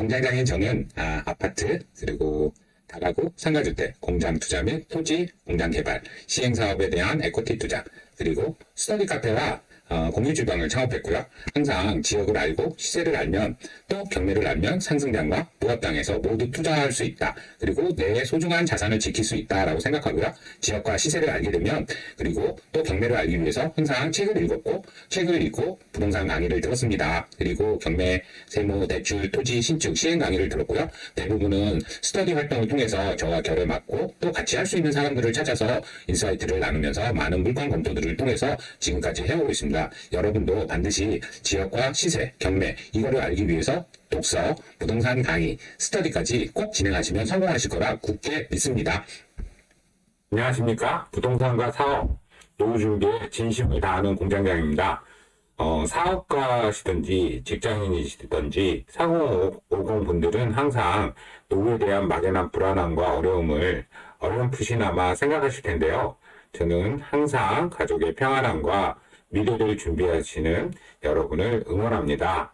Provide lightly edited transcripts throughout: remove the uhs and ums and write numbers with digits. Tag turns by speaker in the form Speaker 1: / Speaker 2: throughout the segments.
Speaker 1: 공장장인 저는 아파트 그리고 다가구, 상가주택, 공장 투자 및 토지, 공장 개발, 시행사업에 대한 에코티 투자, 그리고 스터디 카페와 공유주방을 창업했고요. 항상 지역을 알고 시세를 알면 또 경매를 알면 상승장과 부합당에서 모두 투자할 수 있다. 그리고 내 소중한 자산을 지킬 수 있다라고 생각하고요. 지역과 시세를 알게 되면 그리고 또 경매를 알기 위해서 항상 책을 읽었고 책을 읽고 부동산 강의를 들었습니다. 그리고 경매, 세무, 대출, 토지, 신축, 시행 강의를 들었고요. 대부분은 스터디 활동을 통해서 저와 결을 맞고 또 같이 할 수 있는 사람들을 찾아서 인사이트를 나누면서 많은 물건 검토들을 통해서 지금까지 해오고 있습니다. 여러분도 반드시 지역과 시세, 경매 이거를 알기 위해서 독서, 부동산 강의, 스터디까지 꼭 진행하시면 성공하실 거라 굳게 믿습니다. 안녕하십니까? 부동산과 사업, 노후 준비에 진심을 다하는 공장장입니다. 사업가시든지 직장인이시든지 4050 분들은 항상 노후에 대한 막연한 불안함과 어려움을 어렴풋이나마 생각하실 텐데요. 저는 항상 가족의 평안함과 미래를 준비하시는 여러분을 응원합니다.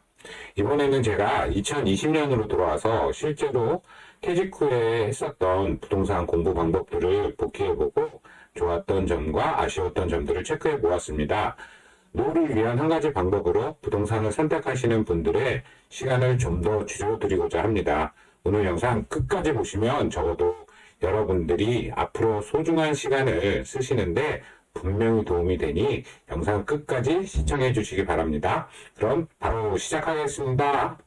Speaker 1: 이번에는 제가 2020년으로 돌아와서 실제로 퇴직 후에 했었던 부동산 공부 방법들을 복기해보고 좋았던 점과 아쉬웠던 점들을 체크해 보았습니다. 노후를 위한 한 가지 방법으로 부동산을 선택하시는 분들의 시간을 좀 더 줄여드리고자 합니다. 오늘 영상 끝까지 보시면 적어도 여러분들이 앞으로 소중한 시간을 쓰시는데 분명히 도움이 되니 영상 끝까지 시청해 주시기 바랍니다. 그럼 바로 시작하겠습니다.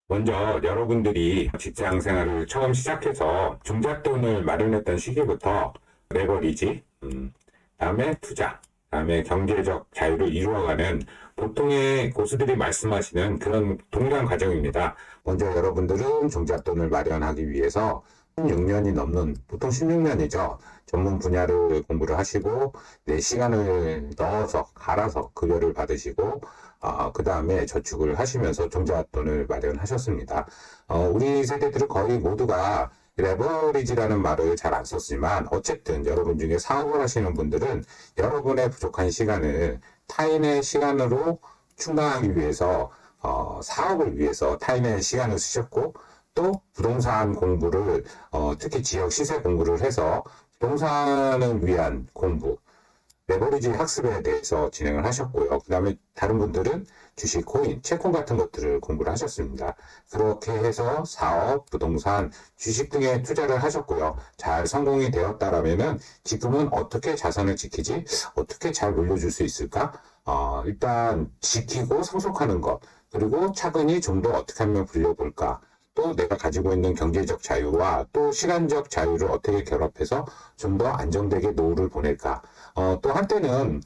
Speaker 1: 먼저 여러분들이 직장 생활을 처음 시작해서 종잣돈을 마련했던 시기부터 레버리지, 다음에 투자, 다음에 경제적 자유를 이루어가는 보통의 고수들이 말씀하시는 그런 동일한 과정입니다. 먼저 여러분들은 종잣돈을 마련하기 위해서 16년이 넘는, 보통 16년이죠. 전문 분야를 공부를 하시고 내 시간을 넣어서 갈아서 급여를 받으시고 그 다음에 저축을 하시면서 종잣돈을 마련하셨습니다. 우리 세대들은 거의 모두가 레버리지라는 말을 잘 안 썼지만 어쨌든 여러분 중에 사업을 하시는 분들은 여러분의 부족한 시간을 타인의 시간으로 충당하기 위해서 사업을 위해서 타인의 시간을 쓰셨고 또 부동산 공부를 특히 지역 시세 공부를 해서 부동산을 위한 공부, 레버리지 학습에 대해서 진행을 하셨고요. 그 다음에 다른 분들은 주식, 코인, 채권 같은 것들을 공부를 하셨습니다. 그렇게 해서 사업, 부동산, 주식 등에 투자를 하셨고요. 잘 성공이 되었다라면은 지금은 어떻게 자산을 지키지? 어떻게 잘 물려줄 수 있을까? 일단 지키고 상속하는 것, 그리고 차근히 좀 더 어떻게 하면 불려볼까? 또 내가 가지고 있는 경제적 자유와 또 시간적 자유를 어떻게 결합해서 좀 더 안정되게 노후를 보낼까? 또 한때는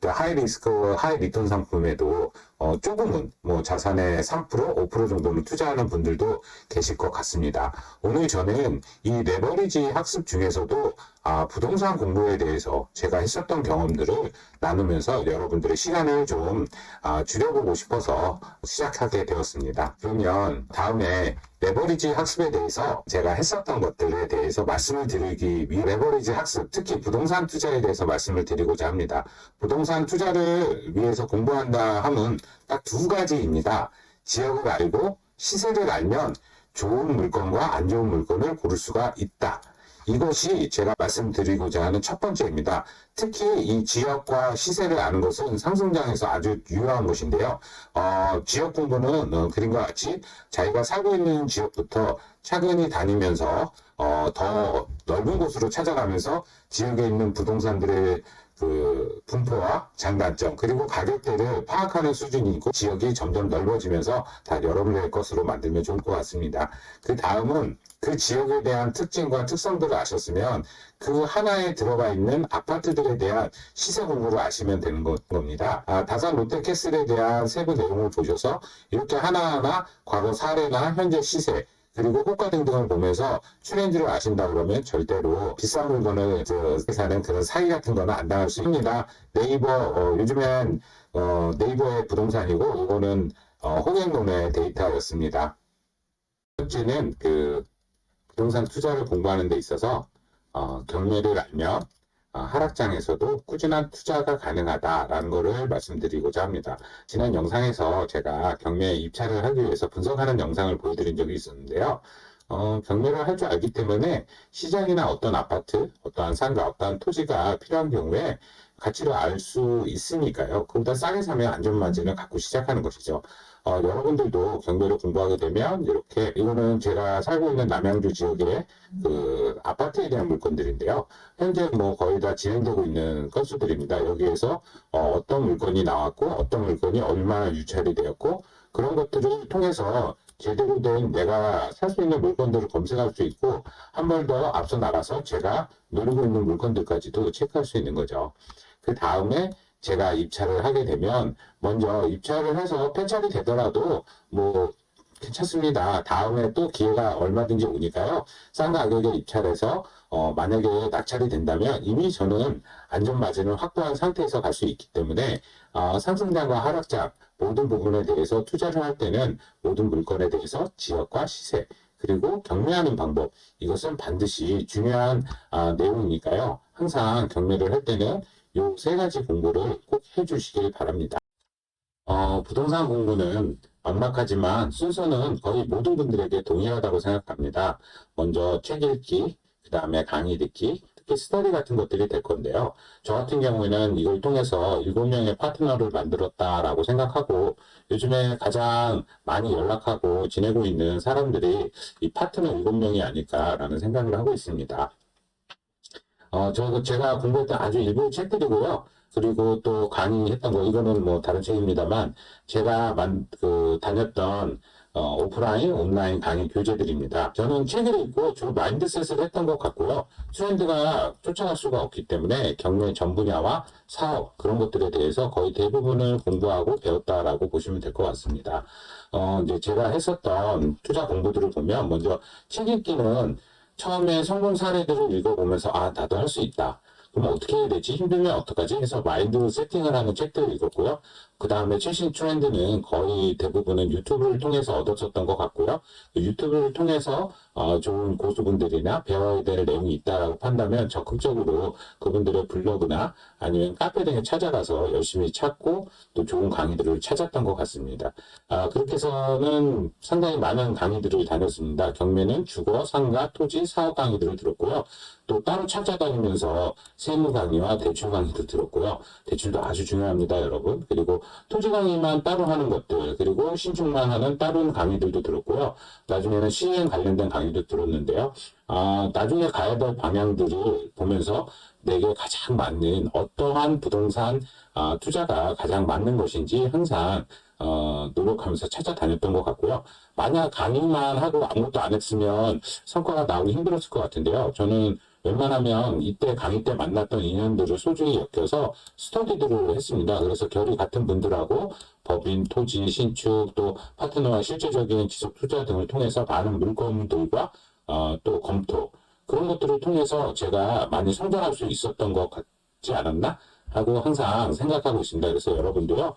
Speaker 1: 또 하이 리스크, 하이 리턴 상품에도 조금은 뭐 자산의 3%, 5% 정도는 투자하는 분들도 계실 것 같습니다. 오늘 저는 이 레버리지 학습 중에서도 부동산 공부에 대해서 제가 했었던 경험들을 나누면서 여러분들의 시간을 좀 줄여보고 싶어서 시작하게 되었습니다. 그러면 다음에 레버리지 학습에 대해서 제가 했었던 것들에 대해서 말씀을 드리기 위해 레버리지 학습, 특히 부동산 투자에 대해서 말씀을 드리고자 합니다. 부동산 투자를 위해서 공부한다 하면 딱 두 가지입니다. 지역을 알고 시세를 알면 좋은 물건과 안 좋은 물건을 고를 수가 있다. 이것이 제가 말씀드리고자 하는 첫 번째입니다. 특히 이 지역과 시세를 아는 것은 상승장에서 아주 유효한 것인데요. 지역 공부는 그림과 같이 자기가 살고 있는 지역부터 차근히 다니면서 더 넓은 곳으로 찾아가면서 지역에 있는 부동산들의 그 분포와 장단점 그리고 가격대를 파악하는 수준이 있고 지역이 점점 넓어지면서 다 여러분의 것으로 만들면 좋을 것 같습니다. 그 다음은 그 지역에 대한 특징과 특성들을 아셨으면 그 하나에 들어가 있는 아파트들에 대한 시세 공부를 아시면 되는 겁니다. 다산 롯데캐슬에 대한 세부 내용을 보셔서 이렇게 하나하나 과거 사례나 현재 시세 그리고 호가 등등을 보면서 트렌드를 아신다 그러면 절대로 비싼 물건을 사는 그런 사기 같은 거는 안 당할 수 있습니다. 네이버 요즘엔 네이버의 부동산이고 이거는 호갱론의 데이터였습니다. 첫째는 그 부동산 투자를 공부하는 데 있어서 경매를 알면 하락장에서도 꾸준한 투자가 가능하다라는 것을 말씀드리고자 합니다. 지난 영상에서 제가 경매에 입찰을 하기 위해서 분석하는 영상을 보여드린 적이 있었는데요. 경매를 할 줄 알기 때문에 시장이나 어떤 아파트, 어떠한 상가, 어떠한 토지가 필요한 경우에 가치를 알 수 있으니까요. 그보다 싸게 사면 안전마진을 갖고 시작하는 것이죠. 여러분들도 경매를 공부하게 되면 이렇게, 이거는 제가 살고 있는 남양주 지역의 그 아파트에 대한 물건들인데요. 현재 뭐 거의 다 진행되고 있는 건수들입니다. 여기에서 어떤 물건이 나왔고 어떤 물건이 얼마나 유찰이 되었고, 그런 것들을 통해서 제대로 된 내가 살 수 있는 물건들을 검색할 수 있고, 한 번 더 앞서 나가서 제가 노리고 있는 물건들까지도 체크할 수 있는 거죠. 그 다음에 제가 입찰을 하게 되면, 먼저 입찰을 해서 폐찰이 되더라도 뭐 괜찮습니다. 다음에 또 기회가 얼마든지 오니까요. 싼 가격에 입찰해서 만약에 낙찰이 된다면 이미 저는 안전마진을 확보한 상태에서 갈 수 있기 때문에, 상승장과 하락장 모든 부분에 대해서 투자를 할 때는 모든 물건에 대해서 지역과 시세, 그리고 경매하는 방법, 이것은 반드시 중요한 내용이니까요. 항상 경매를 할 때는 이 세 가지 공부를 꼭 해주시길 바랍니다. 부동산 공부는 막막하지만 순서는 거의 모든 분들에게 동일하다고 생각합니다. 먼저 책 읽기, 그 다음에 강의 듣기, 특히 스터디 같은 것들이 될 건데요. 저 같은 경우에는 이걸 통해서 7명의 파트너를 만들었다라고 생각하고, 요즘에 가장 많이 연락하고 지내고 있는 사람들이 이 파트너 7명이 아닐까라는 생각을 하고 있습니다. 제가 공부했던 아주 일부 책들이고요. 그리고 또 강의했던 거, 이거는 뭐 다른 책입니다만, 제가 다녔던 오프라인, 온라인 강의 교재들입니다. 저는 책을 읽고 주로 마인드셋을 했던 것 같고요. 트렌드가 쫓아갈 수가 없기 때문에 경매 전 분야와 사업, 그런 것들에 대해서 거의 대부분을 공부하고 배웠다라고 보시면 될 것 같습니다. 이제 제가 했었던 투자 공부들을 보면, 먼저 책 읽기는 처음에 성공 사례들을 읽어보면서, 나도 할 수 있다. 그럼 어떻게 해야 되지? 힘들면 어떡하지? 해서 마인드 세팅을 하는 책들을 읽었고요. 그 다음에 최신 트렌드는 거의 대부분은 유튜브를 통해서 얻었었던 것 같고요. 그 유튜브를 통해서 좋은 고수분들이나 배워야 될 내용이 있다라고 판다면 적극적으로 그분들의 블로그나 아니면 카페 등에 찾아가서 열심히 찾고 또 좋은 강의들을 찾았던 것 같습니다. 그렇게 해서는 상당히 많은 강의들을 다녔습니다. 경매는 주거, 상가, 토지, 사업 강의들을 들었고요. 또 따로 찾아다니면서 세무 강의와 대출 강의도 들었고요. 대출도 아주 중요합니다, 여러분. 그리고 토지 강의만 따로 하는 것들, 그리고 신축만 하는 다른 강의들도 들었고요. 나중에는 시행 관련된 강의도 들었는데요. 나중에 가야 될 방향들을 보면서 내게 가장 맞는 어떠한 부동산 투자가 가장 맞는 것인지 항상 노력하면서 찾아다녔던 것 같고요. 만약 강의만 하고 아무것도 안 했으면 성과가 나오기 힘들었을 것 같은데요. 저는 웬만하면 이때 강의 때 만났던 인연들을 소중히 엮여서 스터디들을 했습니다. 그래서 결이 같은 분들하고 법인, 토지, 신축, 또 파트너와 실제적인 지속 투자 등을 통해서 많은 물건들과 또 검토, 그런 것들을 통해서 제가 많이 성장할 수 있었던 것 같지 않았나? 하고 항상 생각하고 있습니다. 그래서 여러분도요,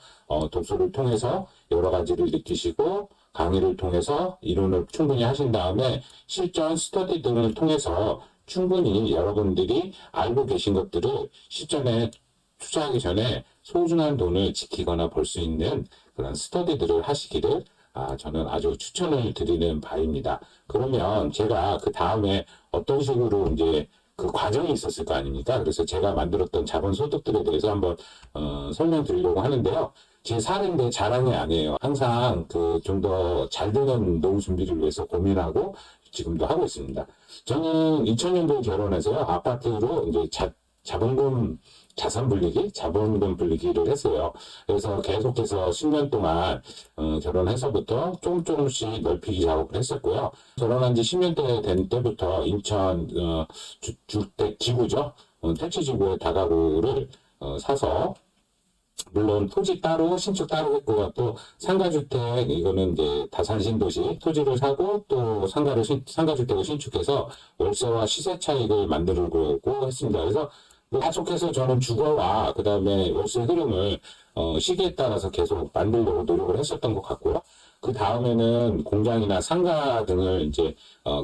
Speaker 1: 독서를 통해서 여러 가지를 느끼시고, 강의를 통해서 이론을 충분히 하신 다음에 실전 스터디 등을 통해서 충분히 여러분들이 알고 계신 것들을 실전에 투자하기 전에 소중한 돈을 지키거나 벌 수 있는 그런 스터디들을 하시기를 저는 아주 추천을 드리는 바입니다. 그러면 제가 그 다음에 어떤 식으로 이제 그 과정이 있었을 거 아닙니까? 그래서 제가 만들었던 자본 소득들에 대해서 한번 설명드리려고 하는데요. 제 사례인데 자랑이 아니에요. 항상 그 좀 더 잘 되는 노후 준비를 위해서 고민하고 지금도 하고 있습니다. 저는 2000년도에 결혼해서요, 아파트로 이제 자본금, 자본금 분리기를 했어요. 그래서 계속해서 10년 동안, 결혼해서부터 조금씩 넓히기 작업을 했었고요. 결혼한 지 10년 된 때부터 인천, 주택 지구죠. 택지지구의 다가구를, 사서, 물론 토지 따로 신축 따로 했고, 또 상가주택, 이거는 이제 다산신도시 토지를 사고 또 상가주택을 신축해서 월세와 시세 차익을 만들고 했습니다. 그래서 계속해서 저는 주거와 그 다음에 월세 흐름을 시기에 따라서 계속 만들려고 노력을 했었던 것 같고요. 그 다음에는 공장이나 상가 등을 이제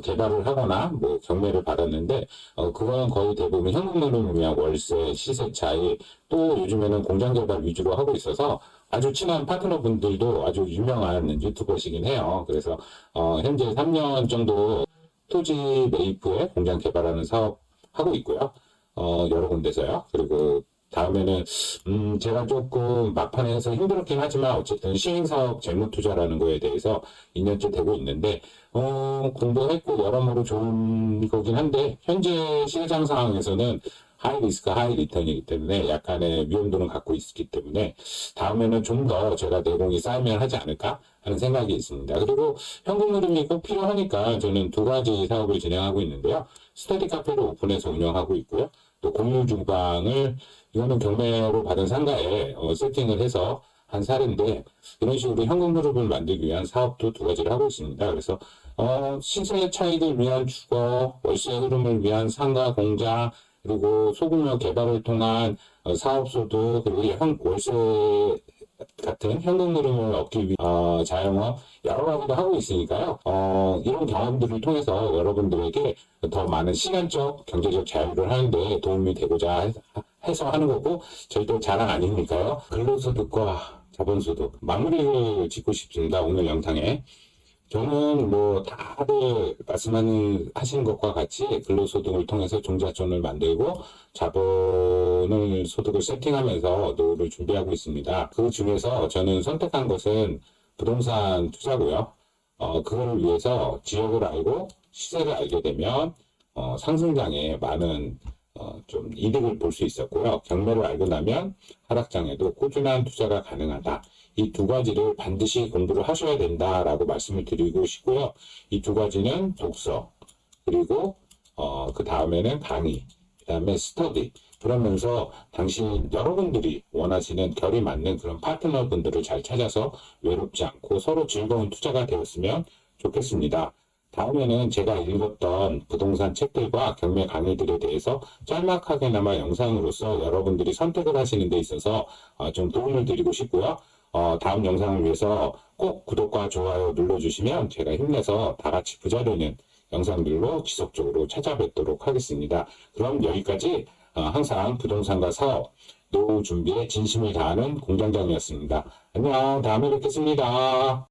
Speaker 1: 개발을 하거나 뭐 경매를 받았는데 그거는 거의 대부분 현금으로 위한 월세, 시세 차이, 또 요즘에는 공장 개발 위주로 하고 있어서 아주 친한 파트너분들도 아주 유명한 유튜버시긴 해요. 그래서 현재 3년 정도 토지 매입 후에 공장 개발하는 사업 하고 있고요. 여러 군데서요. 그리고 다음에는 제가 조금 막판에 해서 힘들었긴 하지만 어쨌든 시행사업 재무투자라는 거에 대해서 2년째 되고 있는데 공부했고 여러모로 좋은 거긴 한데 현재 시장 상황에서는 하이 리스크 하이 리턴이기 때문에 약간의 위험도는 갖고 있기 때문에 다음에는 좀 더 제가 내공이 쌓이면 하지 않을까 하는 생각이 있습니다. 그리고 현금 흐름이 꼭 필요하니까 저는 두 가지 사업을 진행하고 있는데요. 스터디 카페를 오픈해서 운영하고 있고요. 또 공유 주방을 이거는 경매로 받은 상가에 세팅을 해서 한 사례인데 이런 식으로 현금 흐름을 만들기 위한 사업도 두 가지를 하고 있습니다. 그래서 시세 차익을 위한 주거, 월세 흐름을 위한 상가, 공장, 그리고 소규모 개발을 통한 사업소득, 그리고 월세 같은 현금 흐름을 얻기 위한 자영업 여러 가지를 하고 있으니까요. 이런 경험들을 통해서 여러분들에게 더 많은 시간적, 경제적 자유를 하는데 도움이 되고자 해서 하는 거고 절대 자랑 아니니까요. 근로소득과 자본소득 마무리를 짓고 싶습니다. 오늘 영상에. 저는 뭐 다들 말씀하신 것과 같이 근로소득을 통해서 종잣돈을 만들고 자본을 소득을 세팅하면서 노후를 준비하고 있습니다. 그 중에서 저는 선택한 것은 부동산 투자고요. 그걸 위해서 지역을 알고 시세를 알게 되면 상승장에 많은 좀 이득을 볼 수 있었고요. 경매를 알고 나면 하락장에도 꾸준한 투자가 가능하다. 이 두 가지를 반드시 공부를 하셔야 된다라고 말씀을 드리고 싶고요. 이 두 가지는 독서, 그리고 그 다음에는 강의, 그 다음에 스터디. 그러면서 당신 여러분들이 원하시는 결이 맞는 그런 파트너분들을 잘 찾아서 외롭지 않고 서로 즐거운 투자가 되었으면 좋겠습니다. 다음에는 제가 읽었던 부동산 책들과 경매 강의들에 대해서 짤막하게나마 영상으로서 여러분들이 선택을 하시는 데 있어서 좀 도움을 드리고 싶고요. 다음 영상을 위해서 꼭 구독과 좋아요 눌러주시면 제가 힘내서 다 같이 부자 되는 영상들로 지속적으로 찾아뵙도록 하겠습니다. 그럼 여기까지 항상 부동산과 사업, 노후 준비에 진심을 다하는 공장장이었습니다. 안녕, 다음에 뵙겠습니다.